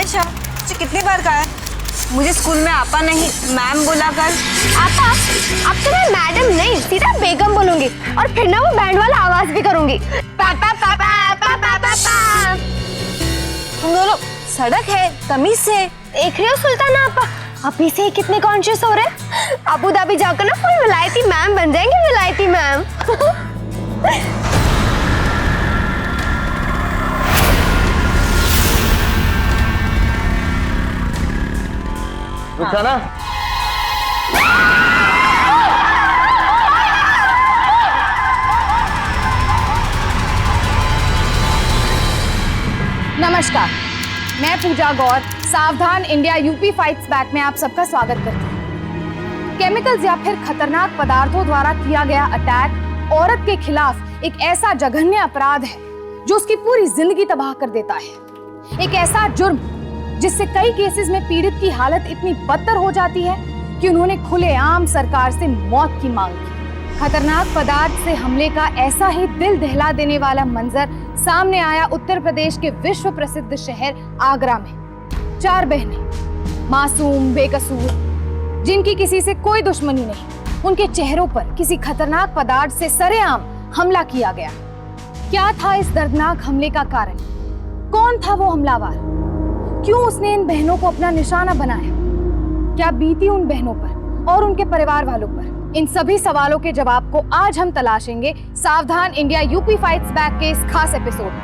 आयशा, तुझे कितनी बार कहा है मुझे स्कूल में आपा नहीं मैम बोला कर। आपा, अब तो मैं मैडम नहीं सीधा बेगम बोलूंगी और फिर ना वो बैंड वाला आवाज भी करूंगी। पापा पापा पापा पापा। तुम दोनों सड़क है तमीज से। देख रहे हो सुल्ताना आपा, अभी से ही कितने कॉन्शियस हो रहे हैं। अबू धाबी जाकर ना फुल विलायती मैम बन जाएंगे, विलायती मैम। रुखसाना, नमस्कार, मैं पूजा गौर सावधान इंडिया यूपी फाइट्स बैक में आप सबका स्वागत करती हूँ। केमिकल्स या फिर खतरनाक पदार्थों द्वारा किया गया अटैक औरत के खिलाफ एक ऐसा जघन्य अपराध है जो उसकी पूरी जिंदगी तबाह कर देता है। एक ऐसा जुर्म जिससे कई केसेस में पीड़ित की हालत इतनी बदतर हो जाती है कि उन्होंने खुलेआम सरकार से मौत की मांग की। खतरनाक पदार्थ से हमले का ऐसा ही दिल दहला देने वाला मंजर सामने आया उत्तर प्रदेश के विश्व प्रसिद्ध शहर आगरा में। 4 बहनें मासूम बेकसूर, जिनकी किसी से कोई दुश्मनी नहीं, उनके चेहरों पर किसी खतरनाक पदार्थ से सरेआम हमला किया गया। क्या था इस दर्दनाक हमले का कारण? कौन था वो हमलावर? क्यों उसने इन बहनों को अपना निशाना बनाया? क्या बीती उन बहनों पर और उनके परिवार वालों पर? इन सभी सवालों के जवाब को आज हम तलाशेंगे सावधान इंडिया यूपी फाइट्स बैक के इस खास एपिसोड में।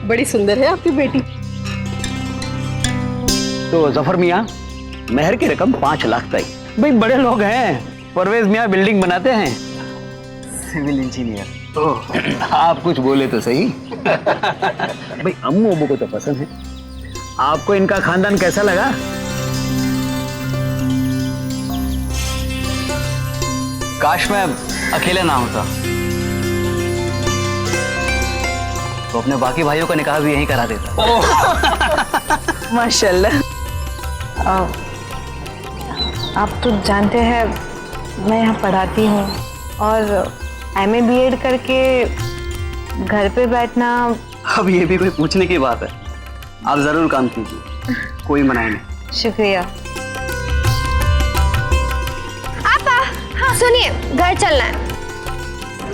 बड़ी सुंदर है आपकी बेटी। तो जफर मियाँ, मेहर की रकम 5 लाख तय। भाई बड़े लोग हैं, परवेज मियाँ बिल्डिंग बनाते हैं, सिविल इंजीनियर। आप कुछ बोले तो सही। भाई अम्मू अब्बू को तो पसंद है। आपको इनका खानदान कैसा लगा? काश मैं अकेले ना होता तो अपने बाकी भाइयों का निकाह भी यहीं करा देता। माशाल्लाह। आप तो जानते हैं मैं यहाँ पढ़ाती हूँ और MA BEd करके घर पे बैठना। अब ये भी कोई पूछने की बात है? आप जरूर काम कीजिए, कोई मनाही नहीं। शुक्रिया। आपा, हाँ सुनिए, घर चलना है।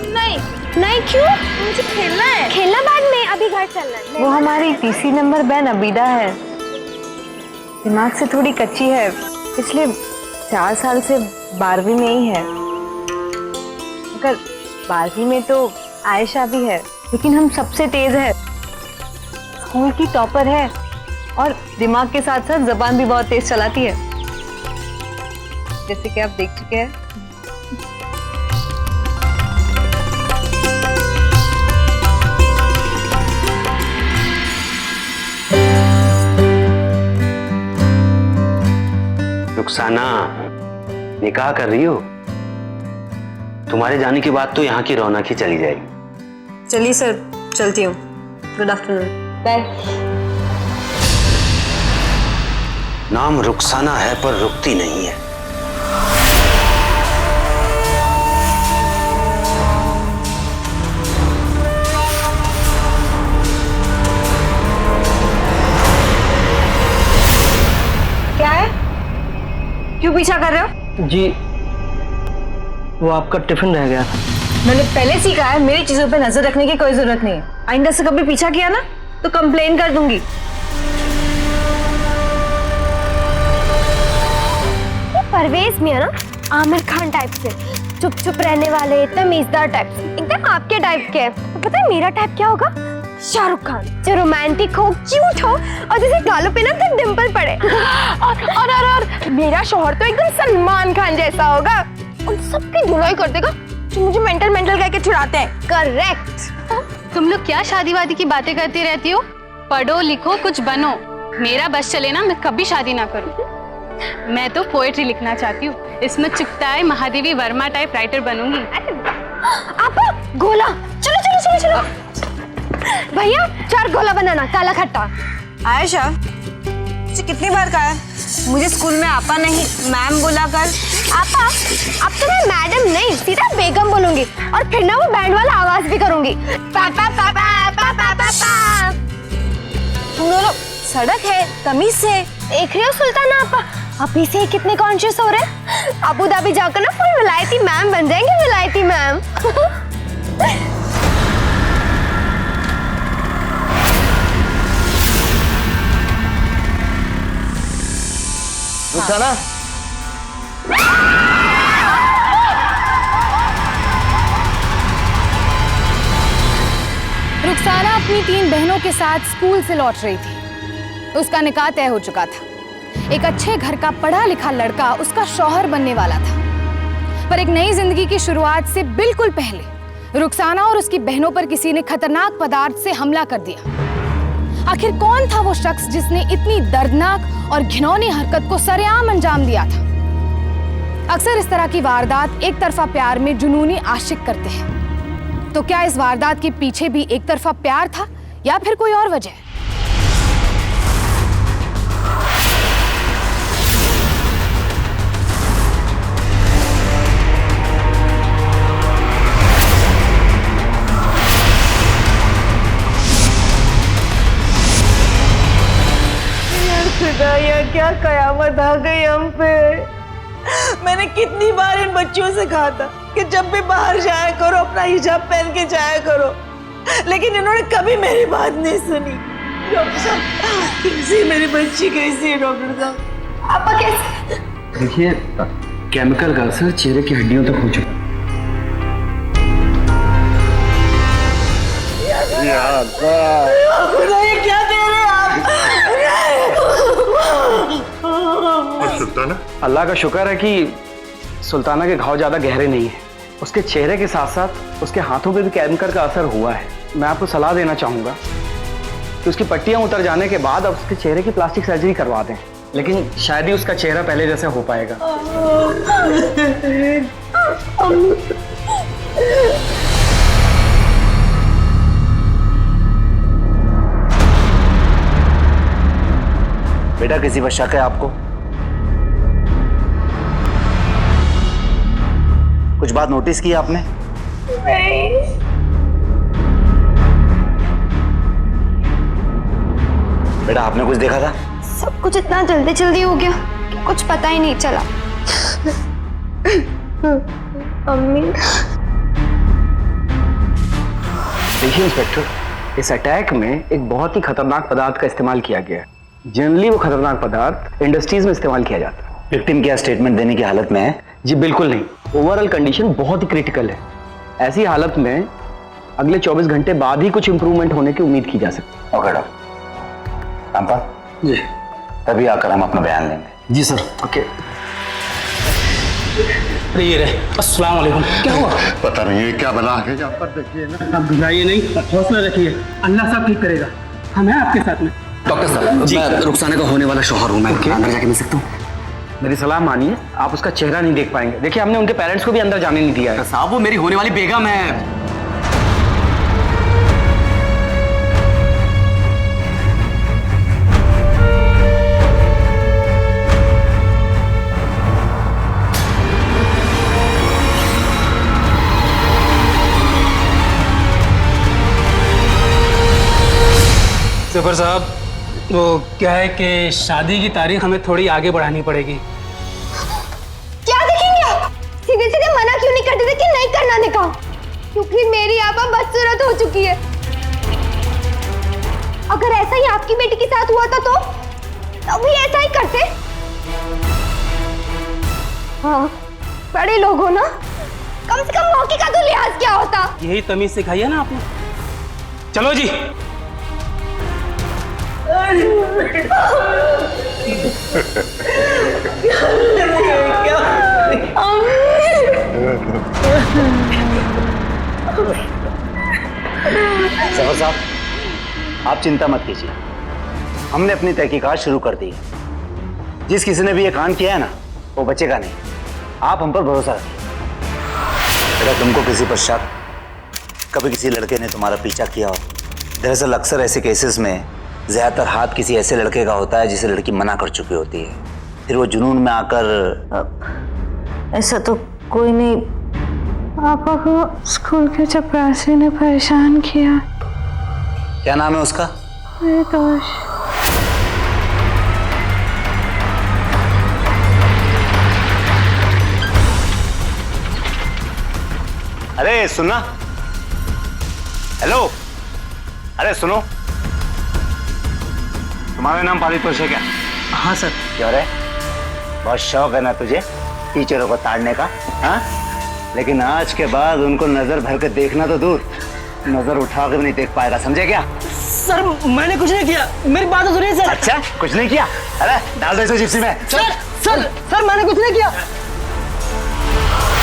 नहीं नहीं, क्यों? मुझे खेलना है। खेलना बाद में, अभी घर चलना है। वो हमारी तीसरी नंबर बहन अबीदा है, दिमाग से थोड़ी कच्ची है, पिछले 4 साल से 12वीं में ही है। अगर 12वीं में तो आयशा भी है, लेकिन हम सबसे तेज है, स्कूल की टॉपर है और दिमाग के साथ साथ जबान भी बहुत तेज चलाती है, जैसे कि आप देख चुके हैं। रुखसाना, निकाह कर रही हो? तुम्हारे जाने के बाद तो यहाँ की रौनक ही चली जाएगी। चलिए सर, चलती हूँ। Good afternoon. बाय। नाम रुखसाना है पर रुकती नहीं है। क्या है? क्यों पीछा कर रहे हो? जी, वो आपका टिफिन रह गया था। मैंने पहले सीखा है, मेरी चीजों पे नजर रखने की कोई जरूरत नहीं है। आइंदा से कभी पीछा किया ना तो कंप्लेन कर दूंगी। ये परवेज मियां ना आमिर खान टाइप से, चुप चुप रहने वाले, तमीजदार टाइप से, एकदम आपके टाइप के है। तो पता है मेरा टाइप क्या होगा? शाहरुख खान, जो रोमांटिक हो, क्यूट हो और जैसे गालों पे ना तो डिंपल पड़े। और मेरा शौहर तो एकदम सलमान खान जैसा होगा, उन सबकी धुलाई कर देगा जो मुझे मेंटल कह के छुड़ाते हैं। करेक्ट। तुम लोग क्या शादी वादी की बातें करती रहती हो? पढ़ो लिखो कुछ बनो। मेरा बस चले ना, मैं कभी शादी ना करूं। मैं तो पोएट्री लिखना चाहती हूँ, इसमें चुगताई महादेवी वर्मा टाइप राइटर बनूंगी। आप गोला, चलो चलो चलो चलो भैया, 4 गोला बनाना, काला खट्टा। आयशा, तुझे कितनी बार कहा है मुझे स्कूल में आपा नहीं मैम बोला कर। आपा, अब तो मैं मैडम नहीं सीधा बेगम बोलूंगी और फिर ना वो बैंड वाला आवाज भी करूंगी। पापा पापा पापा पापा। तुम दोनों सड़क है तमीज से। देख रहे हो सुल्ताना आपा, अभी से ही कितने कॉन्शियस हो रहे हैं। अबू धाबी जाकर ना फुल विलायती मैम बन जाएंगे, विलायती मैम। रुखसाना, रुखसाना अपनी 3 बहनों के साथ स्कूल से लौट रही थी। उसका निकाह तय हो चुका था। एक अच्छे घर का पढ़ा लिखा लड़का उसका शौहर बनने वाला था। पर एक नई जिंदगी की शुरुआत से बिल्कुल पहले रुखसाना और उसकी बहनों पर किसी ने खतरनाक पदार्थ से हमला कर दिया। आखिर कौन था वो शख्स जिसने इतनी दर्दनाक और घिनौनी हरकत को सरेआम अंजाम दिया था? अक्सर इस तरह की वारदात एक तरफा प्यार में जुनूनी आशिक करते हैं। तो क्या इस वारदात के पीछे भी एक तरफा प्यार था या फिर कोई और वजह? खुदाया, क्या कयामत आ गई हम पे। मैंने कितनी बार इन बच्चों से कहा था कि जब भी बाहर जाया करो अपना हिजाब पहन के जाया करो, लेकिन इन्होंने कभी मेरी बात नहीं सुनी। डॉक्टर साहब, कैसी मेरी बच्ची कैसी है डॉक्टर साहब? आपा कैसे? देखिए, केमिकल का असर चेहरे की हड्डियों तक हो चुका। खुदा, ये क्या दे रहे हैं आप? सुल्ताना, अल्लाह का शुक्र है कि सुल्ताना के घाव ज्यादा गहरे नहीं है। उसके चेहरे के साथ साथ उसके हाथों पे भी केमिकल का असर हुआ है। मैं आपको सलाह देना चाहूंगा कि उसकी पट्टियां उतर जाने के बाद अब उसके चेहरे की प्लास्टिक सर्जरी करवा दें, लेकिन शायद ही उसका चेहरा पहले जैसे हो पाएगा। बेटा, किसी पर शक है आपको? कुछ बात नोटिस की आपने? नहीं। बेटा, आपने कुछ देखा था? सब कुछ इतना जल्दी जल्दी हो गया कि कुछ पता ही नहीं चला। अम्मी। देखिए इंस्पेक्टर, इस अटैक में एक बहुत ही खतरनाक पदार्थ का इस्तेमाल किया गया है। जनरली वो खतरनाक पदार्थ इंडस्ट्रीज में इस्तेमाल किया जाता है। विक्टिम क्या स्टेटमेंट देने की हालत में है? जी बिल्कुल नहीं, ओवरऑल कंडीशन बहुत ही क्रिटिकल है। ऐसी हालत में अगले 24 घंटे बाद ही कुछ इंप्रूवमेंट होने की उम्मीद की जा सकती है। Okay doctor. रामपाल जी, तभी आकर हम अपना बयान लेंगे। जी सर। ओके। ये रहे। अस्सलाम वालेकुम। क्या हुआ? पता नहीं है क्या बना है यहाँ पर, देखिए ना। आप घबराइए नहीं, हौसला रखिए, अल्लाह सब ठीक करेगा। हम हैं आपके साथ में। डॉक्टर साहब, मैं रुखसाना का होने वाला शौहर हूँ। मैं अंदर जाके मिल सकता हूँ? मेरी सलाह मानिए, आप उसका चेहरा नहीं देख पाएंगे। देखिए, हमने उनके पेरेंट्स को भी अंदर जाने नहीं दिया है। साहब, वो मेरी होने वाली बेगम है। जफर साहब, वो क्या है कि शादी की तारीख हमें थोड़ी आगे बढ़ानी पड़ेगी। क्या देखेंगे आप? सीधे सीधे मना क्यों नहीं करते थे कि नहीं करना निकाह? क्योंकि मेरी आपा बदसूरत हो चुकी है। अगर ऐसा ही आपकी बेटी के साथ हुआ था तो भी ऐसा ही करते। हाँ, बड़े लोग हो ना, कम से कम मौके का तो लिहाज क्या होता। यही तमीज सिखाई है ना आपने। चलो जी। सफर साहब, आप चिंता मत कीजिए, हमने अपनी तहकीकात शुरू कर दी है। जिस किसी ने भी ये कांड किया है ना, वो बचेगा नहीं। आप हम पर भरोसा रखिए। अगर तुमको किसी पर शक, कभी किसी लड़के ने तुम्हारा पीछा किया हो, दरअसल अक्सर ऐसे केसेस में ज्यादातर हाथ किसी ऐसे लड़के का होता है जिसे लड़की मना कर चुकी होती है। फिर वो जुनून में आकर? ऐसा तो कोई नहीं। पापा को स्कूल के चपरासी ने परेशान किया। क्या नाम है उसका? परितोष। अरे सुनना, हेलो, अरे सुनो, तुम्हारा नाम परितोष है क्या? हाँ सर। क्यों रे, बहुत शौक है ना तुझे टीचरों को ताड़ने का? हाँ, लेकिन आज के बाद उनको नजर भर के देखना तो दूर, नजर उठा के भी नहीं देख पाएगा, समझे क्या? सर मैंने कुछ नहीं किया, मेरी बात तो सुनिए सर। अच्छा, कुछ नहीं किया? अरे डाल दो इसे जिप्सी में। सर मैंने कुछ नहीं किया।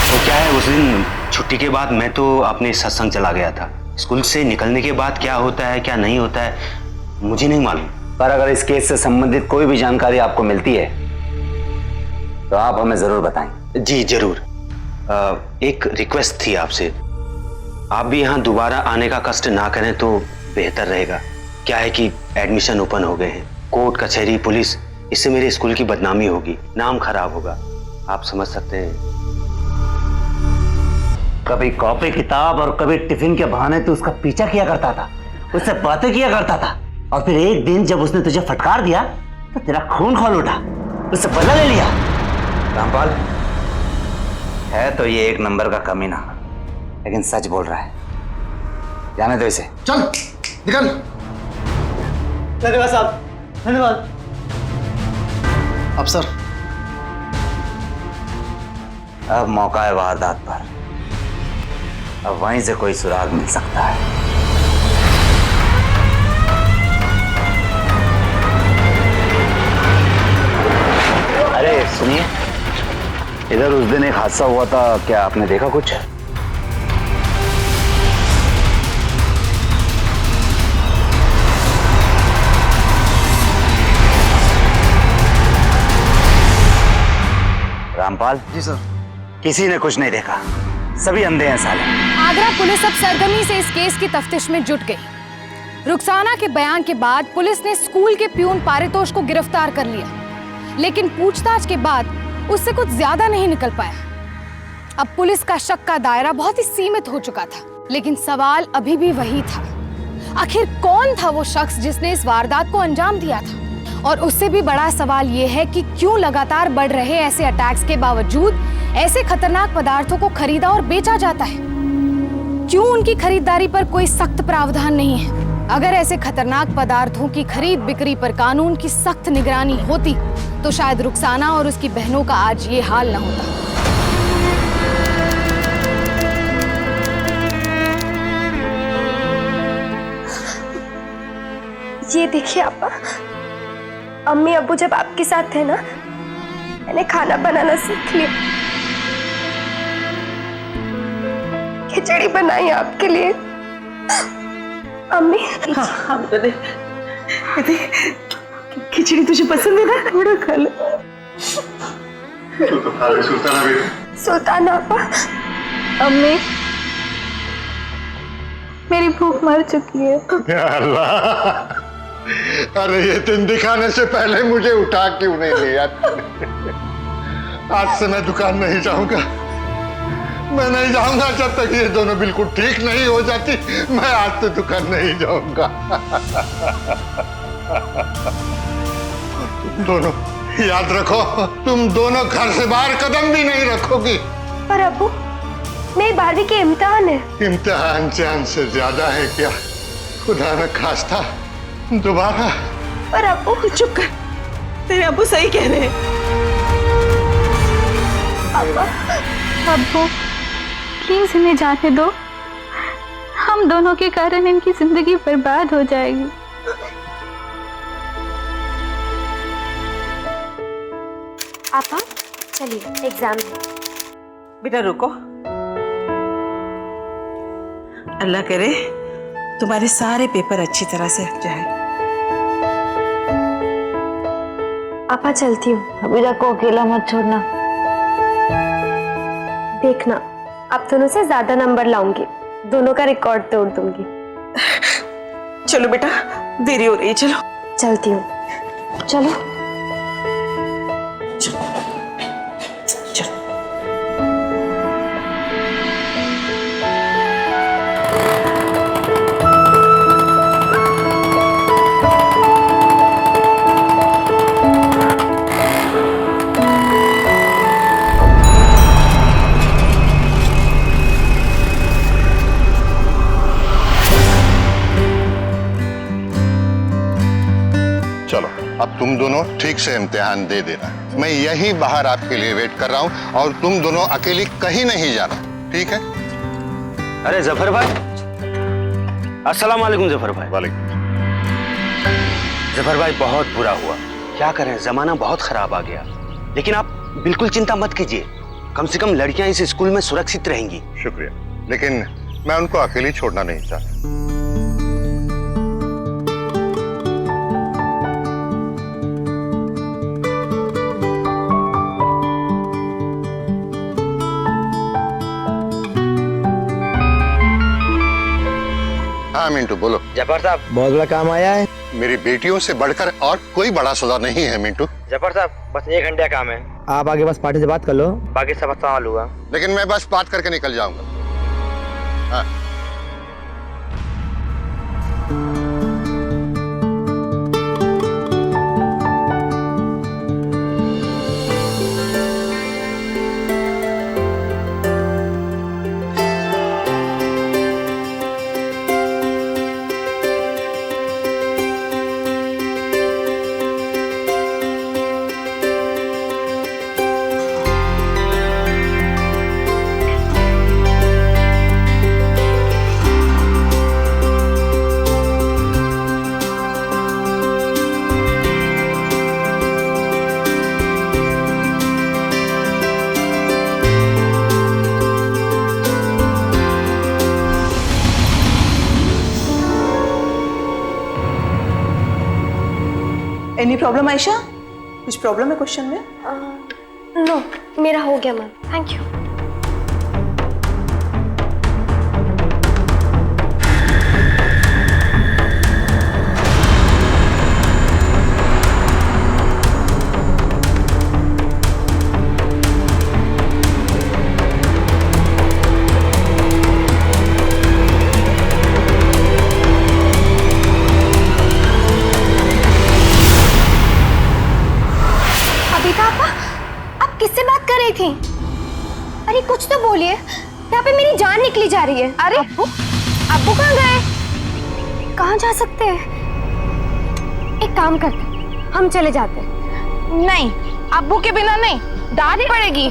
तो क्या है, उस दिन छुट्टी के बाद मैं तो अपने सत्संग चला गया था। स्कूल से निकलने के बाद क्या होता है क्या नहीं होता है मुझे नहीं मालूम। पर अगर इस केस से संबंधित कोई भी जानकारी आपको मिलती है तो आप हमें जरूर बताएं। जी जरूर। एक रिक्वेस्ट थी आपसे, आप भी यहाँ दोबारा आने का कष्ट ना करें तो बेहतर रहेगा। क्या है कि एडमिशन ओपन हो गए हैं, कोर्ट कचहरी पुलिस, इससे मेरे स्कूल की बदनामी होगी, नाम खराब होगा, आप समझ सकते हैं। कभी कॉपी किताब और कभी टिफिन के बहाने तू उसका पीछा किया करता था, उससे बातें किया करता था, और फिर एक दिन जब उसने तुझे फटकार दिया तो तेरा खून खौल उठा, उससे बदला ले लिया। रामपाल है तो ये एक नंबर का कमीना, लेकिन सच बोल रहा है, जाने दो इसे। चल निकल। धन्यवाद साहब, धन्यवाद। अब सर, अब मौका है वारदात पर, अब वहीं से कोई सुराग मिल सकता है। अरे सुनिए, इधर उस दिन एक हादसा हुआ था, क्या आपने देखा कुछ? रामपाल जी सर। किसी ने कुछ नहीं देखा, सभी अंधे हैं साले। आगरा पुलिस अब सरगर्मी से इस केस की तफ्तीश में जुट गई। रुखसाना के बयान के बाद पुलिस ने स्कूल के प्यून पारितोष को गिरफ्तार कर लिया, लेकिन पूछताछ के बाद उससे कुछ ज्यादा नहीं निकल पाया। अब पुलिस का शक का दायरा बहुत ही सीमित हो चुका था, लेकिन सवाल अभी भी वही था, आखिर कौन था वो शख्स जिसने इस वारदात को अंजाम दिया था? और उससे भी बड़ा सवाल ये है कि क्यों लगातार बढ़ रहे ऐसे अटैक्स के बावजूद ऐसे खतरनाक पदार्थों को खरीदा और बेचा जाता है? क्यों उनकी खरीदारी पर कोई सख्त प्रावधान नहीं है? अगर ऐसे खतरनाक पदार्थों की खरीद बिक्री पर कानून की सख्त निगरानी होती तो शायद रुखसाना और उसकी बहनों का आज ये हाल न होता। ये देखिए आपा, अम्मी अब्बू जब आपके साथ थे ना, मैंने खाना बनाना सीख लिया। खिचड़ी बनाई आपके लिए। अम्मी हाँ बेटे, खिचड़ी तुझे पसंद है ना, थोड़ा खा ले। तू तो खा ले सुल्ताना बेटी। सुल्ताना आपा, अम्मी मेरी भूख मर चुकी है। या अल्लाह, अरे ये दिन दिखाने से पहले मुझे उठा क्यों नहीं लिया? आज से मैं दुकान नहीं जाऊंगा, मैं नहीं जाऊंगा जब तक ये दोनों बिल्कुल ठीक नहीं हो जाती। मैं आज तो दुकान नहीं जाऊंगा। तुम दोनों याद रखो, तुम दोनों घर से बाहर कदम भी नहीं रखोगी। पर अब्बू, मेरी 12वीं के इम्तिहान है। इम्तिहान जान से ज्यादा है क्या? खुदा न खास्ता दोबारा। पर अब्बू, चुप कर, तेरे अब्बू सही कह रहे हैं। अब्बू प्लीज इन्हें जाने दो, हम दोनों के कारण इनकी जिंदगी बर्बाद हो जाएगी। आपा चलिए, एग्जाम है। बेटा रुको, अल्लाह करे तुम्हारे सारे पेपर अच्छी तरह से जाए। आपा चलती हूँ। अबीदा को अकेला मत छोड़ना। देखना, आप दोनों से ज्यादा नंबर लाऊंगी, दोनों का रिकॉर्ड तोड़ दूंगी। चलो बेटा, देरी हो रही है, चलो। चलती हूँ। चलो अब तुम दोनों ठीक से इम्तिहान दे देना। मैं यही बाहर आपके लिए वेट कर रहा हूँ और तुम दोनों अकेली कहीं नहीं जाना, ठीक है? अरे जफर भाई, अस्सलाम वालेकुम जफर भाई। वालेकुम। जफर भाई बहुत बुरा हुआ, क्या करें, जमाना बहुत खराब आ गया। लेकिन आप बिल्कुल चिंता मत कीजिए, कम से कम लड़कियां इस स्कूल में सुरक्षित रहेंगी। शुक्रिया, लेकिन मैं उनको अकेली छोड़ना नहीं चाहता। हाँ मिंटू बोलो। जफर साहब, बहुत बड़ा काम आया है। मेरी बेटियों से बढ़कर और कोई बड़ा सौदा नहीं है मिंटू। जफर साहब, बस 1 घंटे का काम है। आप आगे बस पार्टी से बात कर लो, बाकी सब संभाल लूंगा। लेकिन मैं बस बात करके निकल जाऊंगा। हाँ। Any problem Ayesha? कुछ प्रॉब्लम है क्वेश्चन में? नो, मेरा हो गया मैम, थैंक यू। किससे बात कर रही थी? अरे कुछ तो बोलिए, यहाँ पे मेरी जान निकली जा रही है। अरे अब्बू, अब्बू कहाँ गए? कहाँ जा सकते हैं? एक काम करते, हम चले जाते हैं। नहीं, अब्बू के बिना नहीं, डांट पड़ेगी।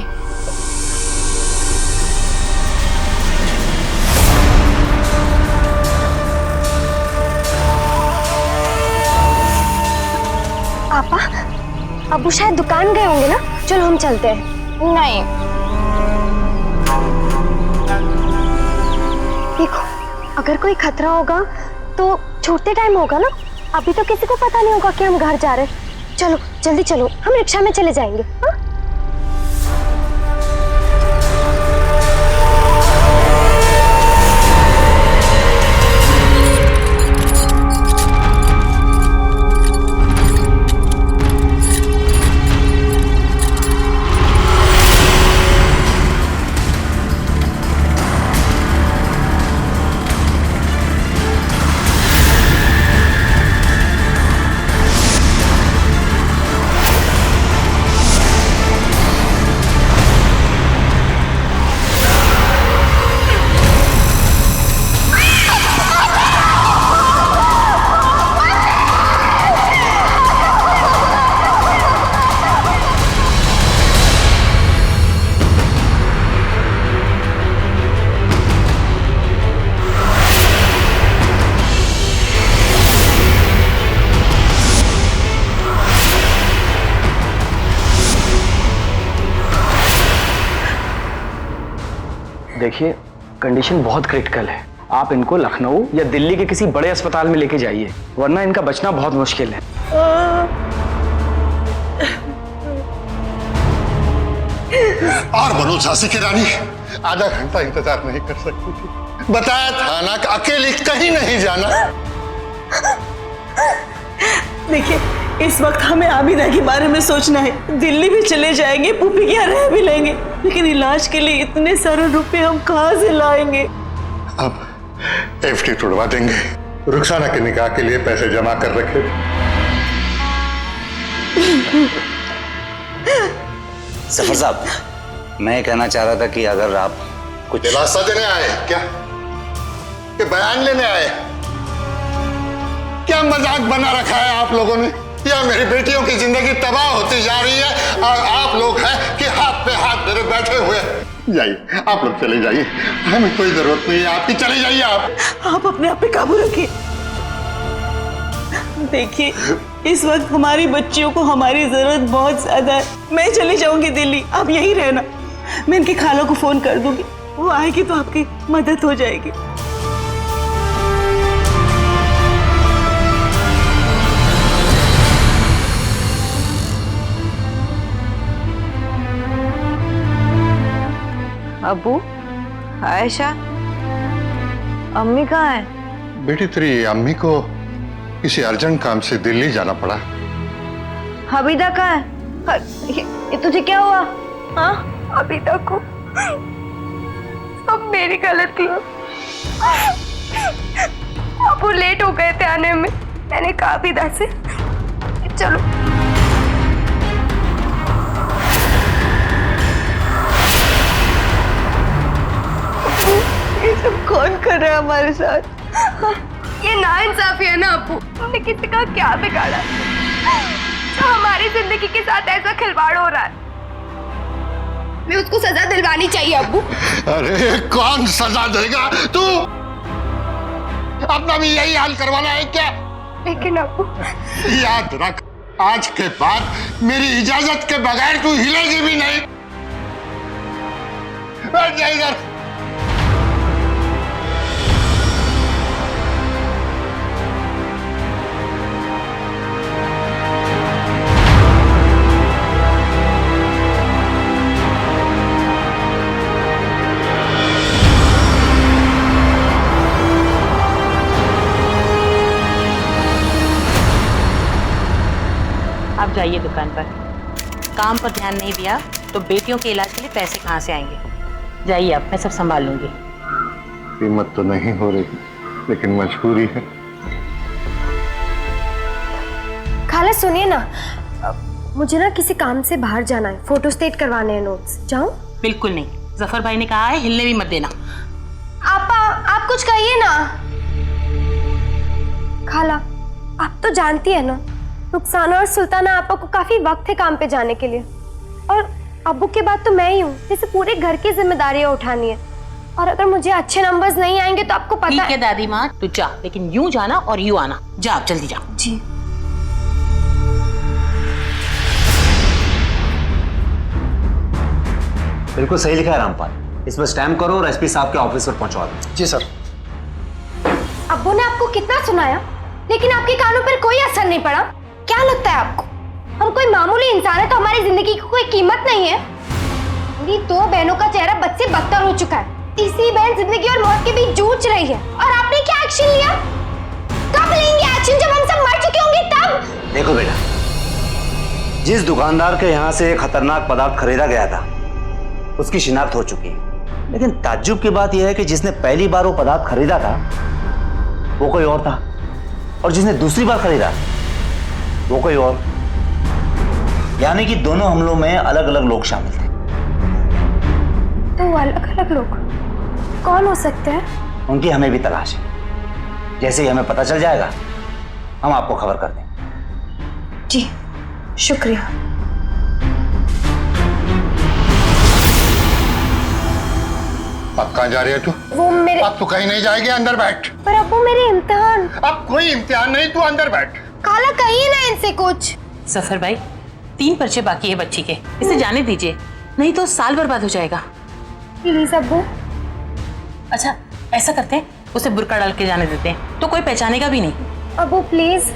पापा, अब्बू शायद दुकान गए होंगे ना, चलो हम चलते हैं। नहीं, देखो, अगर कोई खतरा होगा तो छूटते टाइम होगा ना, अभी तो किसी को पता नहीं होगा कि हम घर जा रहे हैं। चलो जल्दी चलो, हम रिक्शा में चले जाएंगे। हाँ? देखिए, कंडीशन बहुत क्रिटिकल है, आप इनको लखनऊ या दिल्ली के किसी बड़े अस्पताल में लेके जाइए, वरना इनका बचना बहुत मुश्किल है। और बनो झांसी की रानी, आधा घंटा इंतजार नहीं कर सकती थी? बताया था ना कि अकेली कहीं नहीं जाना। देखिए, इस वक्त हमें आबिदा के बारे में सोचना है। दिल्ली भी चले जाएंगे, पुप्पी के यहाँ रह भी लेंगे, लेकिन इलाज के लिए इतने सारे रुपए हम कहाँ से लाएंगे? अब एफडी तोड़वा देंगे। रुखसाना के निकाह के लिए पैसे जमा कर रखे। सफर साहब, मैं कहना चाह रहा था कि अगर आप कुछ दिलासा देने आए क्या, कि बयान लेने आए? क्या मजाक बना रखा है आप लोगों ने? या मेरी बेटियों की जिंदगी तबाह होती जा रही है और आप लोग हैं कि हाथ पे हाथ मेरे बैठे हुए। जाइए, आप लोग चले जाइए, हमें कोई जरूरत नहीं है आपकी, चले जाइए आप अपने आप पे काबू रखिए। देखिए, इस वक्त हमारी बच्चियों को हमारी जरूरत बहुत ज्यादा है। मैं चली जाऊंगी दिल्ली, आप यहीं रहना। मैं इनकी खालों को फोन कर दूंगी, वो आएगी तो आपकी मदद हो जाएगी। अबू, आयशा, अम्मी कहाँ है? बेटी तेरी अम्मी को किसी अर्जेंट काम से दिल्ली जाना पड़ा। हबीदा कहाँ है? ये तुझे क्या हुआ? हाँ, हबीदा को सब मेरी गलती है। अब वो लेट हो गए थे आने में। मैंने कहा हबीदा से चलो। ये सब कौन कर रहा है हमारे साथ? ये नाइंसाफी है ना अब्बू। तुमने किसी का क्या बिगाड़ा तो हमारी जिंदगी के साथ ऐसा खिलवाड़ हो रहा है? मैं उसको सजा दिलवानी चाहिए अब्बू। अरे कौन सजा देगा? तू अपना भी यही हाल करवाना है क्या? लेकिन अब्बू याद रख, आज के बाद मेरी इजाजत के बगैर तू हिलेगी भी नहीं। बैठ जा इधर। आप जाइए दुकान पर। काम पर ध्यान नहीं दिया तो बेटियों के इलाज के लिए पैसे कहाँ से आएंगे? जाइए आप, मैं सब संभाल लूंगी। कीमत तो नहीं हो रही, लेकिन मजबूरी है। खाला सुनिए ना, मुझे ना किसी काम से बाहर जाना है, फोटो स्टेट करवाने हैं नोट्स। जाऊं? बिल्कुल नहीं, जफर भाई ने कहा है हिलने भी मत देना। आपा, आप कुछ कहिए ना। खाला, आप तो जानती है ना, रुखसाना और सुल्ताना आपा को काफी वक्त है काम पे जाने के लिए, और अब्बू के बाद तो मैं ही हूँ जिसे पूरे घर की जिम्मेदारियां उठानी है। और अगर मुझे अच्छे नंबर्स नहीं आएंगे तो आपको पता है दादी माँ, तू जा, लेकिन यूं जाना और यूं आना। जा आप, जल्दी जा। जी। बिल्कुल सही लिखा है रामपाल, इस पर स्टैम्प करो और एसपी साहब के ऑफिस पर पहुंचवा दो। जी सर। अब्बू ने आपको कितना सुनाया, लेकिन आपके कानों पर कोई असर नहीं पड़ा। क्या लगता है आपको हम कोई मामूली इंसान है तो हमारी जिंदगी की कोई कीमत नहीं है? मेरी दो बहनों का चेहरा बद से बदतर हो चुका है। तीसरी बहन जिंदगी और मौत के बीच जूझ रही है, और आपने क्या एक्शन लिया? कब लेंगे एक्शन? जब हम सब मर चुके होंगे तब। देखो बेटा, जिस दुकानदार के यहाँ से खतरनाक पदार्थ खरीदा गया था उसकी शिनाख्त हो चुकी है, लेकिन ताज्जुब की बात यह है कि जिसने पहली बार वो पदार्थ खरीदा था वो कोई और था, और जिसने दूसरी बार खरीदा वो कोई और। यानी कि दोनों हमलों में अलग अलग लोग शामिल थे। तो अलग अलग लोग कौन हो सकते हैं? उनकी हमें भी तलाश है। जैसे ही हमें पता चल जाएगा हम आपको खबर कर देंगे। जी शुक्रिया। अब कहाँ जा रही है तू? वो मेरे... अब तू कहीं नहीं जाएगी, अंदर बैठ। पर अब्बू मेरे इम्तिहान। अब कोई इम्तिहान नहीं, तू अंदर बैठ। खाला कहिए ना इनसे कुछ। जफर भाई, 3 पर्चे बाकी है बच्ची के, इसे जाने दीजिए, नहीं तो साल बर्बाद हो जाएगा। प्लीज अब्बू। अच्छा ऐसा करते हैं, उसे बुर्का डाल के जाने देते हैं, तो कोई पहचानेगा भी नहीं। अब्बू प्लीज।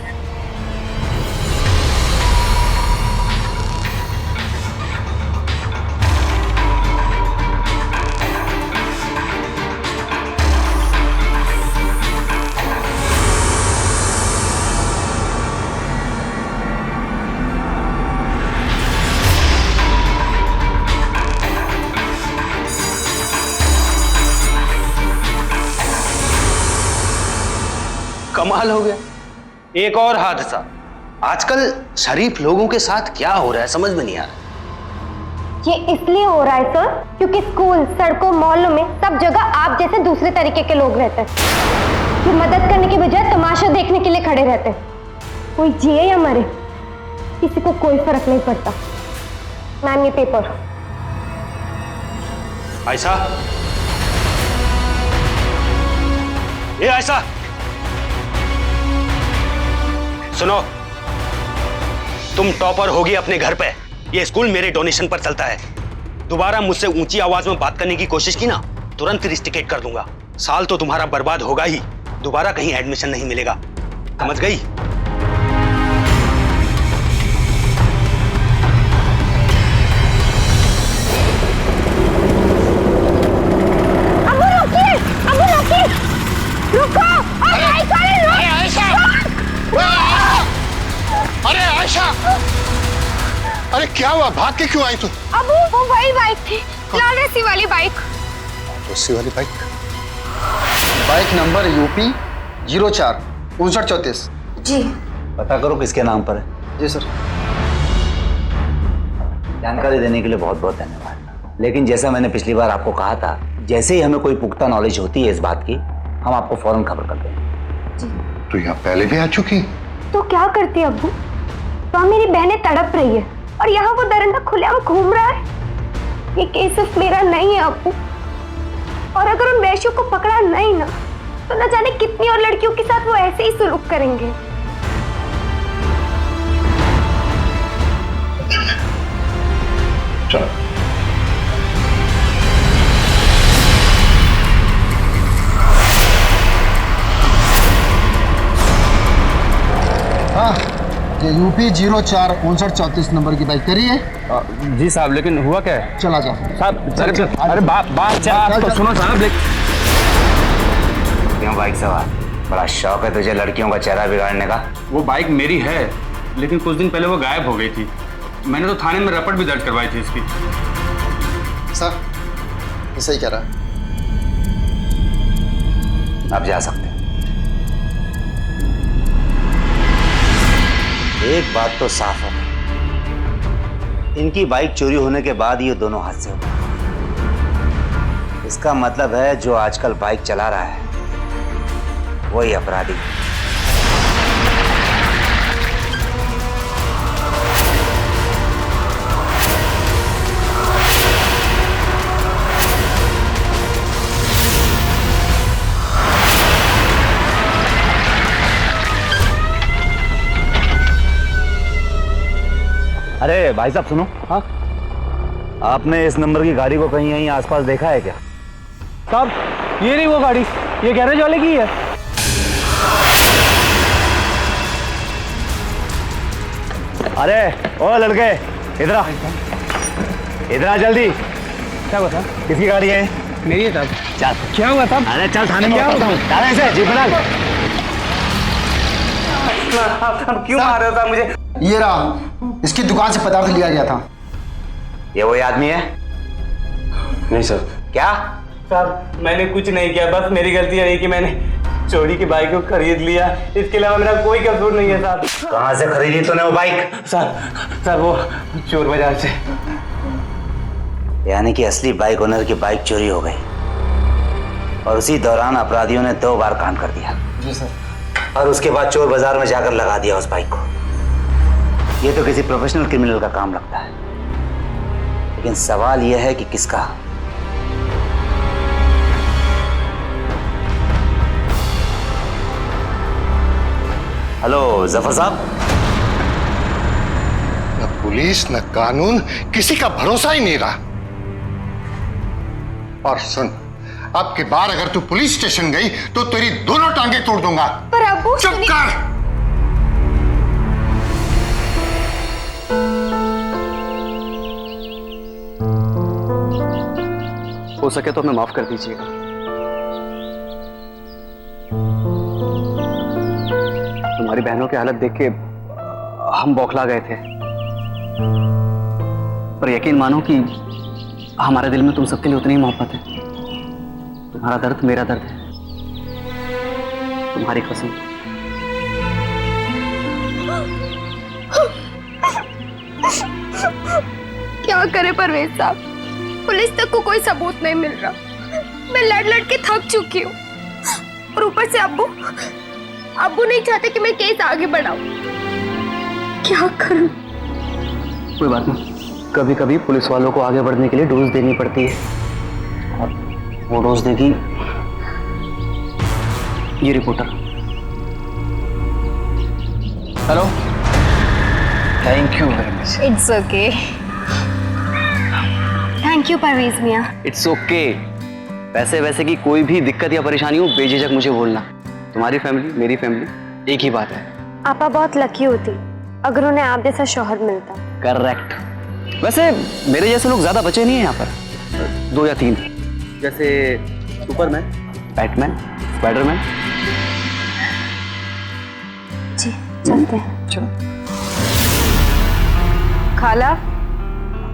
कमाल हो गया, एक और हादसा। आजकल शरीफ लोगों के साथ क्या हो रहा है समझ में नहीं आ रहा। ये इसलिए हो रहा है सर क्योंकि स्कूल, सड़कों, मॉलों में सब जगह आप जैसे दूसरे तरीके के लोग रहते हैं, जो मदद करने के बजाय तमाशा देखने के लिए खड़े रहते हैं। कोई जिए या मरे, किसी को कोई फर्क नहीं पड़ता। मैम ये पेपर। आयशा, ये आयशा सुनो, तुम टॉपर होगी अपने घर पे। ये स्कूल मेरे डोनेशन पर चलता है। दोबारा मुझसे ऊंची आवाज में बात करने की कोशिश की ना, तुरंत रिस्ट्रिकेट कर दूंगा। साल तो तुम्हारा बर्बाद होगा ही, दोबारा कहीं एडमिशन नहीं मिलेगा, समझ गई? अबू रुकिए, अबू रुकिए, रुको। अरे आयशा, अरे आयशा, अरे क्या हुआ, भाग के क्यों आई तू? अबू वो वही बाइक थी, लाल रस्सी वाली बाइक। रस्सी वाली बाइक? Bike number UP 04 5934। जी पता करो किसके नाम पर है। जी सर। जानकारी देने के लिए बहुत बहुत धन्यवाद। लेकिन जैसा मैंने पिछली बार आपको कहा था, जैसे ही हमें कोई पुख्ता नॉलेज होती है इस बात की, हम आपको फौरन खबर कर देंगे। तू यहाँ पहले भी आ चुकी? तो क्या करती अब्बू, वहाँ मेरी बहनें तड़प रही है और यहाँ वो दरिंदा खुलेआम घूम रहा है। ये केस सिर्फ मेरा नहीं है अब्बू, और अगर उन वैश्यों को पकड़ा नहीं ना, तो न जाने कितनी और लड़कियों के साथ वो ऐसे ही सुलूक करेंगे। चलो। हाँ, ये यूपी 04 5934 नंबर की बाइक करी है। जी साहब, लेकिन हुआ क्या है? चला जा साहब। अरे बात तो सुनो साहब। क्यों बाइक सवार? बड़ा शौक है तुझे लड़कियों का चेहरा बिगाड़ने का? वो बाइक मेरी है, लेकिन कुछ दिन पहले वो गायब हो गई थी। मैंने तो थाने में रिपोर्ट भी दर्ज करवाई थी इसकी। सर ये सही कह रहा है। आप जा सकते हैं। एक बात तो साफ है, इनकी बाइक चोरी होने के बाद ये दोनों हादसे हुए। इसका मतलब है जो आजकल बाइक चला रहा है वही अपराधी। अरे भाई साहब सुनो। हाँ, आपने इस नंबर की गाड़ी को कहीं यहीं आसपास देखा है क्या? साहब ये नहीं वो गाड़ी, ये गैरेज वाले की है। अरे ओ लड़के, इधर आ, इधर आ जल्दी। क्या हुआ साहब? किसकी गाड़ी है? मेरी है साहब। चल। क्या हुआ साहब? अरे चल थाने में क्या बताता हूँ। थाने से जीप बना। क्यों मार रहे हो साहब मुझे? ये रहा, इसकी दुकान से पदार्थ लिया गया था। ये वही आदमी है? नहीं सर। क्या? साहब मैंने कुछ नहीं किया, बस मेरी गलती है कि मैंने चोरी की बाइक को खरीद लिया। इसके अलावा मेरा कोई कसूर नहीं है साहब। कहाँ से खरीदी तूने वो बाइक? सर वो चोर बाजार से। यानी कि असली बाइक ओनर की बाइक चोरी हो गई और उसी दौरान अपराधियों ने 2 बार कांड कर दिया। जी सर। और उसके बाद चोर बाजार में जाकर लगा दिया उस बाइक को। ये तो किसी प्रोफेशनल क्रिमिनल का काम लगता है, लेकिन सवाल यह है कि किसका? हेलो जफर साहब। न पुलिस न कानून, किसी का भरोसा ही नहीं रहा। और सुन, अब की बार अगर तू पुलिस स्टेशन गई तो तेरी दोनों टांगे तोड़ दूंगा। पर अब्बू चुप कर। हो सके तो हमें माफ कर दीजिएगा। तुम्हारी बहनों की हालत देख के हम बौखला गए थे, पर यकीन मानो कि हमारे दिल में तुम सबके लिए उतनी ही मोहब्बत है। तुम्हारा दर्द मेरा दर्द है, तुम्हारी कसम। क्या करे परवेज साहब, पुलिस तक को कोई सबूत नहीं मिल रहा। मैं लड़ लड़ के थक चुकी हूँ और ऊपर से अब्बू नहीं चाहते कि मैं केस आगे बढ़ाऊं। क्या करूं? कोई बात नहीं। कभी कभी पुलिस वालों को आगे बढ़ने के लिए डोज देनी पड़ती है, और वो डोज देगी ये reporter. Hello, thank you very much. It's okay. Thank you Parvez Miyan. It's okay. वैसे की कोई भी दिक्कत या परेशानी हो बेझिझक मुझे बोलना। तुम्हारी फैमिली मेरी फैमिली एक ही बात है। आपा बहुत लकी होती अगर उन्हें आप जैसा शौहर मिलता। करेक्ट। वैसे मेरे जैसे लोग ज्यादा बचे नहीं हैं यहाँ पर, 2 या 3, जैसे सुपरमैन, बैटमैन, स्पाइडरमैन। जी चलते हैं। चलो। खाला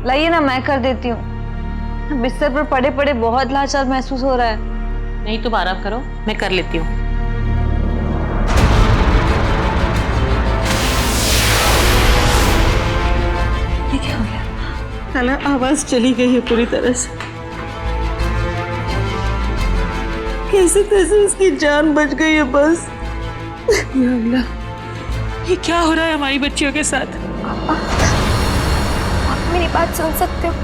लाइए ना, मैं कर देती हूँ। बिस्तर पर पड़े पड़े बहुत लाचार महसूस हो रहा है। नहीं, तुम आराम करो, मैं कर लेती हूँ। खाला आवाज चली गई है पूरी तरह से। कैसे कैसे उसकी जान बच गई है बस। या अल्लाह, ये क्या हो रहा है हमारी बच्चियों के साथ? आप मेरी बात सुन सकते हो?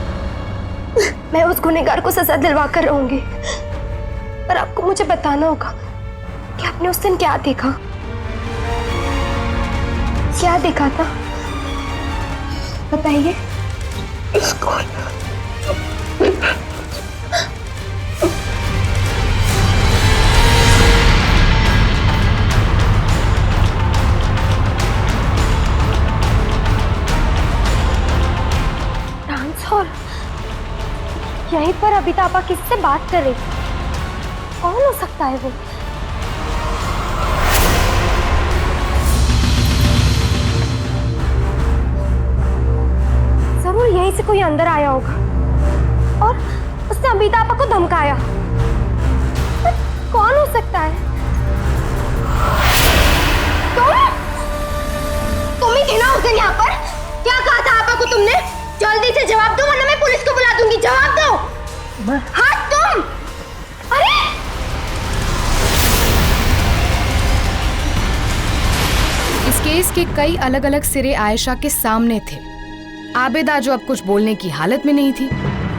मैं उस गुनहगार को सजा दिलवा कर रहूंगी, पर आपको मुझे बताना होगा कि आपने उस दिन क्या देखा। क्या देखा था बताइए। डांस हॉल, यहीं पर अभी तो आपा किससे बात कर रही थी? कौन हो सकता है वो? जरूर यहीं से कोई अंदर आया होगा और उसने अमिता आपा को धमकाया। कौन हो सकता है? तुम ही थे ना उस दिन यहाँ पर? क्या कहा था आपा को तुमने? जल्दी से जवाब दो वरना मैं पुलिस को बुला दूंगी। जवाब दो। हाँ तुम। अरे इस केस के कई अलग अलग सिरे आयशा के सामने थे। आबिदा जो अब कुछ बोलने की हालत में नहीं थी,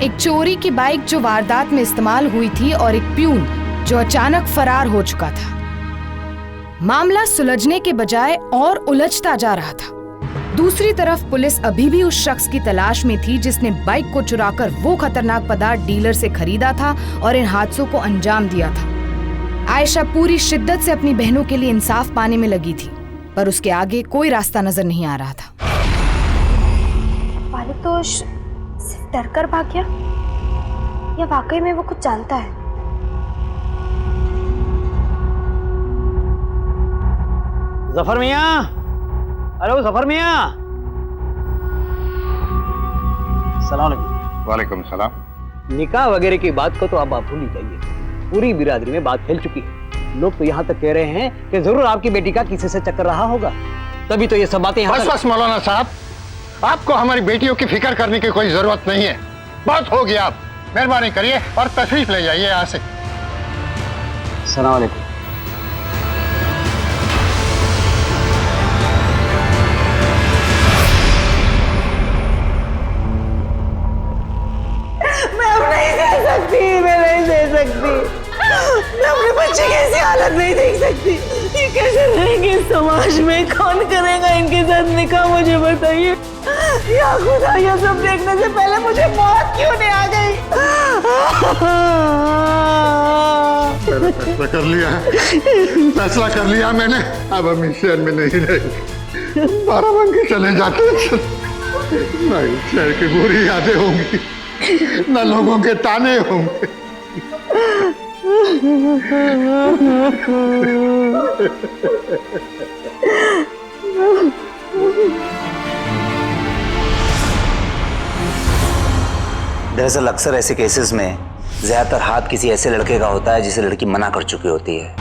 एक चोरी की बाइक जो वारदात में इस्तेमाल हुई थी और एक प्यून जो अचानक फरार हो चुका था। मामला सुलझने के बजाय और उलझता जा रहा था। दूसरी तरफ पुलिस अभी भी उस शख्स की तलाश में थी जिसने बाइक को चुराकर वो खतरनाक पदार्थ डीलर से खरीदा था और इन हादसों को अंजाम दिया था। आयशा पूरी शिद्दत से अपनी बहनों के लिए इंसाफ पाने में लगी थी, पर उसके आगे कोई रास्ता नजर नहीं आ रहा था। तो सिर्फ डर कर भाग गया या वाकई में वो कुछ जानता है? जफर मियाँ, हेलो जफर मियाँ। सलाम अलैकुम। वालेकुम सलाम। निकाह वगैरह की बात को तो अब आप भूल ही जाइए। पूरी बिरादरी में बात फैल चुकी है। लोग तो यहाँ तक कह रहे हैं कि जरूर आपकी बेटी का किसी से चक्कर रहा होगा, तभी तो ये सब बातें यहाँ बस मौलाना साहब, आपको हमारी बेटियों की फिक्र करने की कोई जरूरत नहीं है। बहुत हो गया, आप मेहरबानी करिए और तशरीफ ले जाइए यहाँ से। सलाम अलैकुम। मैं अब नहीं दे सकती, मैं नहीं दे सकती। मैं अपने बच्चे की ऐसी हालत नहीं देख सकती। ये कैसे रहेंगे इस समाज में? कौन करेगा इनके साथ निकाह? मुझे बताइए। या खुदा, ये सब देखने से पहले मुझे मौत क्यों नहीं आ गई? फैसला कर लिया है, फैसला कर लिया मैंने। अब हम इस शहर में नहीं रहेंगे, बाराबंकी चले जाते हैं। न इस शहर की बुरी यादें होंगी, न लोगों के ताने होंगे। दरअसल अक्सर ऐसे केसेस में ज्यादातर हाथ किसी ऐसे लड़के का होता है जिसे लड़की मना कर चुकी होती है।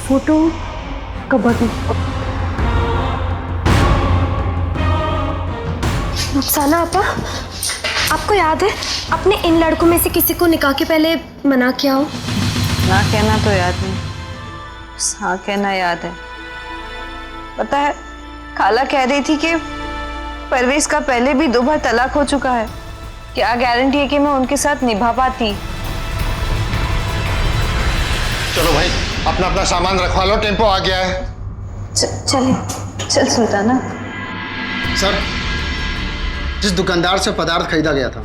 फोटो कबड्डी। रुखसाना आपा, आपको याद है आपने इन लड़कों में से किसी को निकाह के पहले मना किया हो? ना कहना तो याद नहीं, हाँ कहना याद है। पता है, खाला कह रही थी कि परवेज का पहले भी 2 बार तलाक हो चुका है। क्या गारंटी है कि मैं उनके साथ निभा पाती? चलो भाई, अपना अपना सामान रखवा लो, टेम्पो आ गया है। चल सुल्ताना। सर, जिस दुकानदार से पदार्थ खरीदा गया था,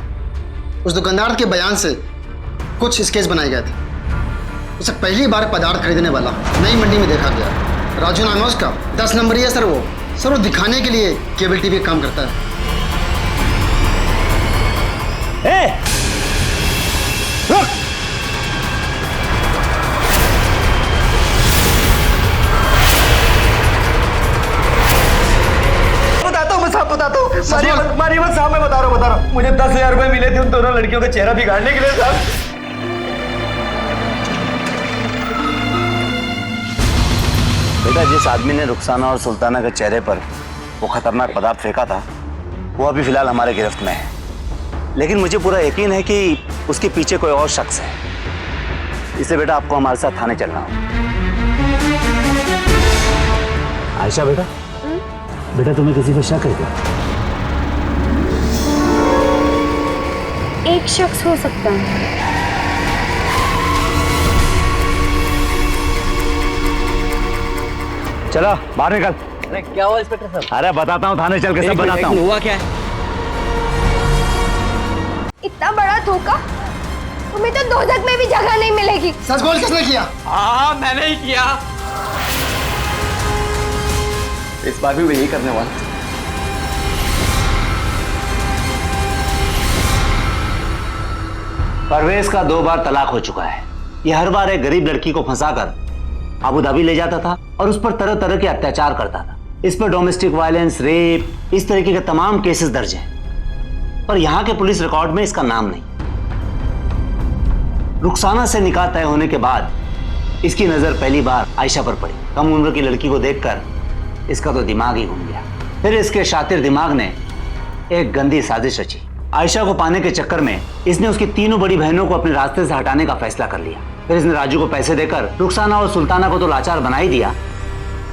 उस दुकानदार के बयान से कुछ स्केच बनाए गए थे। उसे पहली बार पदार्थ खरीदने वाला नई मंडी में देखा गया। राजू नाम है उसका, 10 नंबरी है सर। वो दिखाने के लिए केबल टीवी काम करता है। रुक! बताता हूँ, मैं साहब बताता हूँ। मारिए मत साहब, मैं बता रहा हूँ। मुझे 10,000 रुपए मिले थे उन दोनों लड़कियों का चेहरा बिगाड़ने के लिए साहब। बेटा, जिस आदमी ने रुखसाना और सुल्ताना के चेहरे पर वो खतरनाक पदार्थ फेंका था, वो अभी फिलहाल हमारे गिरफ्त में है। लेकिन मुझे पूरा यकीन है कि उसके पीछे कोई और शख्स है। इसलिए बेटा, आपको हमारे साथ थाने चलना होगा। आयशा बेटा, बेटा तुम्हें किसी पर शक है क्या? एक शख्स हो सकता है। चलो बाहर निकल। अरे क्या हुआ इंस्पेक्टर साहब? अरे बताता हूँ, थाने चल के सब बताता हूँ। हुआ क्या है? इतना बड़ा धोखा, तुम्हें तो दोजख में भी जगह नहीं मिलेगी। सच बोल, किसने किया? हाँ, मैंने ही किया। इस बार भी मैं यही करने वाला। परवेज का 2 बार तलाक हो चुका है। ये हर बार एक गरीब लड़की को फंसाकर अबू धाबी ले जाता था और उस पर तरह तरह के अत्याचार करता था। इस पर डोमेस्टिक वायलेंस, रेप, इस तरीके के तमाम केसेस दर्ज हैं, पर यहाँ के पुलिस रिकॉर्ड में इसका नाम नहीं। रुखसाना से निकाह तय होने के बाद इसकी नजर पहली बार आयशा पर पड़ी। कम उम्र की लड़की को देखकर इसका तो दिमाग ही घूम गया। फिर इसके शातिर दिमाग ने एक गंदी साजिश रची। आयशा को पाने के चक्कर में इसने उसकी तीनों बड़ी बहनों को अपने रास्ते से हटाने का फैसला कर लिया। फिर इसने राजू को पैसे देकर रुखसाना और सुल्ताना को तो लाचार बना ही दिया,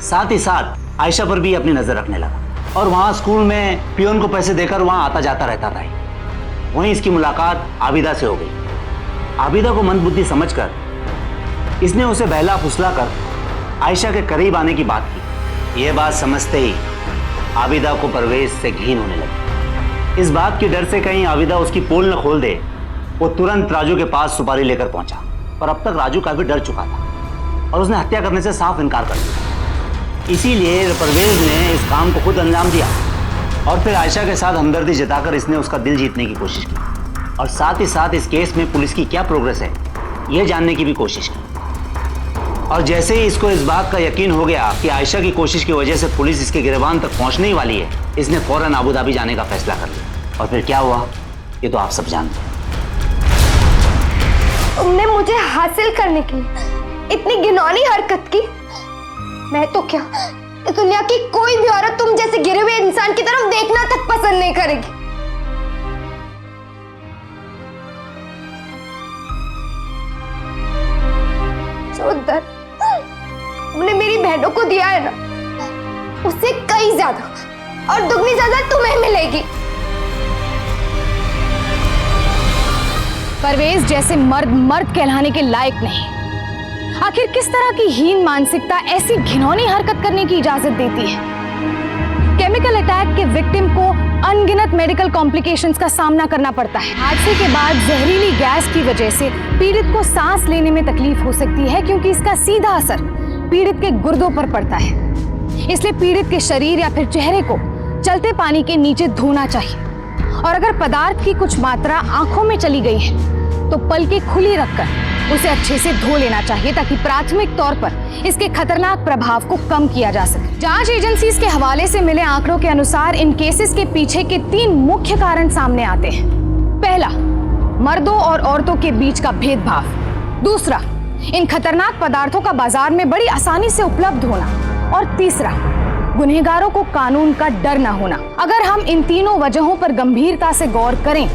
साथ ही साथ आयशा पर भी अपनी नजर रखने लगा। और वहां स्कूल में पियोन को पैसे देकर वहां आता जाता रहता था। वहीं इसकी मुलाकात आबिदा से हो गई। आबिदा को मंदबुद्धि समझकर इसने उसे बहला फुसला कर आयशा के करीब आने की बात की। यह बात समझते ही आबिदा को परवेज से घिन होने लगी। इस बात के डर से कहीं आबिदा उसकी पोल न खोल दे, वो तुरंत राजू के पास सुपारी लेकर पहुंचा। पर अब तक राजू काफी डर चुका था और उसने हत्या करने से साफ इनकार कर दिया। इसीलिए परवेज ने इस काम को खुद अंजाम दिया और फिर आयशा के साथ हमदर्दी जताकर इसने उसका दिल जीतने की कोशिश की और साथ ही साथ इस केस में पुलिस की क्या प्रोग्रेस है यह जानने की भी कोशिश की। और जैसे ही इसको इस बात का यकीन हो गया कि आयशा की कोशिश की वजह से पुलिस इसके गिरबान तक पहुंचने ही वाली है, इसने फौरन अबू धाबी जाने का फैसला कर लिया। और फिर क्या हुआ ये तो आप सब जानते हैं। तुमने मुझे हासिल करने के लिए इतनी घिनौनी हरकत की। मैं तो क्या, इस दुनिया की कोई भी औरत तुम जैसे गिरे हुए इंसान की तरफ देखना तक पसंद नहीं करेगी। जो दर्द तुमने मेरी बहनों को दिया है ना, उससे कई ज्यादा और दुगनी सजा तुम्हें मिलेगी। परवेज जैसे मर्द मर्द कहलाने के लायक नहीं। आखिर किस तरह की हीन मानसिकता ऐसी घिनौनी हरकत करने की इजाजत देती है? केमिकल अटैक के विक्टिम को अनगिनत मेडिकल कॉम्प्लिकेशंस का सामना करना पड़ता है। हादसे के बाद जहरीली गैस की वजह से पीड़ित को सांस लेने में तकलीफ हो सकती है, क्योंकि इसका सीधा असर पीड़ित के गुर्दों पर पड़ता है। इसलिए पीड़ित के शरीर या फिर चेहरे को चलते पानी के नीचे धोना चाहिए और अगर पदार्थ की कुछ मात्रा आंखों में चली गई है तो पलकें खुली रखकर उसे अच्छे से धो लेना चाहिए, ताकि प्राथमिक तौर पर इसके खतरनाक प्रभाव को कम किया जा सके। जांच एजेंसीज के हवाले से मिले आंकड़ों के अनुसार इन केसेस के पीछे के 3 मुख्य कारण सामने आते हैं। पहला, मर्दों और औरतों के बीच का भेदभाव। दूसरा, इन खतरनाक पदार्थों का बाजार में बड़ी आसानी से उपलब्ध होना। और तीसरा, गुनहगारों को कानून का डर न होना। अगर हम इन तीनों वजहों पर गंभीरता से गौर करें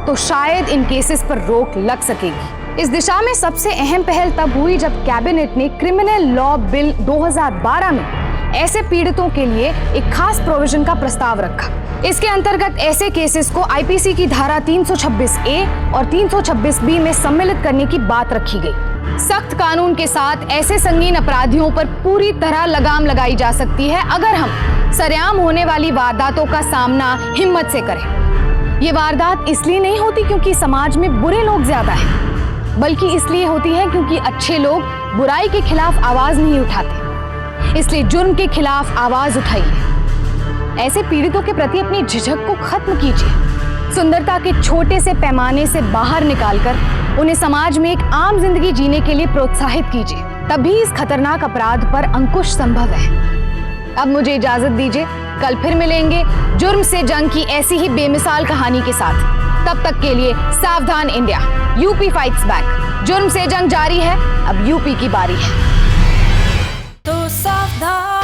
तो शायद इन केसेस पर रोक लग सकेगी। इस दिशा में सबसे अहम पहल तब हुई जब कैबिनेट ने क्रिमिनल लॉ बिल 2012 में ऐसे पीड़ितों के लिए एक खास प्रोविजन का प्रस्ताव रखा। इसके अंतर्गत ऐसे केसेस को आईपीसी की धारा 326A और 326B में सम्मिलित करने की बात रखी गई। सख्त कानून के साथ ऐसे संगीन अपराधियों पर पूरी तरह लगाम लगाई जा सकती है अगर हम सरेआम होने वाली वारदातों का सामना हिम्मत से करें। ये वारदात इसलिए नहीं होती क्योंकि समाज में बुरे लोग ज्यादा हैं, बल्कि इसलिए होती है क्योंकि अच्छे लोग बुराई के खिलाफ आवाज नहीं उठाते। इसलिए जुर्म के खिलाफ आवाज उठाइए। ऐसे पीड़ितों के प्रति अपनी झिझक को खत्म कीजिए। सुंदरता के छोटे से पैमाने से बाहर निकालकर उन्हें समाज में एक आम जिंदगी जीने के लिए प्रोत्साहित कीजिए। तभी इस खतरनाक अपराध पर अंकुश संभव है। अब मुझे इजाजत दीजिए, कल फिर मिलेंगे जुर्म से जंग की ऐसी ही बेमिसाल कहानी के साथ। तब तक के लिए सावधान इंडिया, यूपी फाइट्स बैक। जुर्म से जंग जारी है, अब यूपी की बारी है। तो सावधान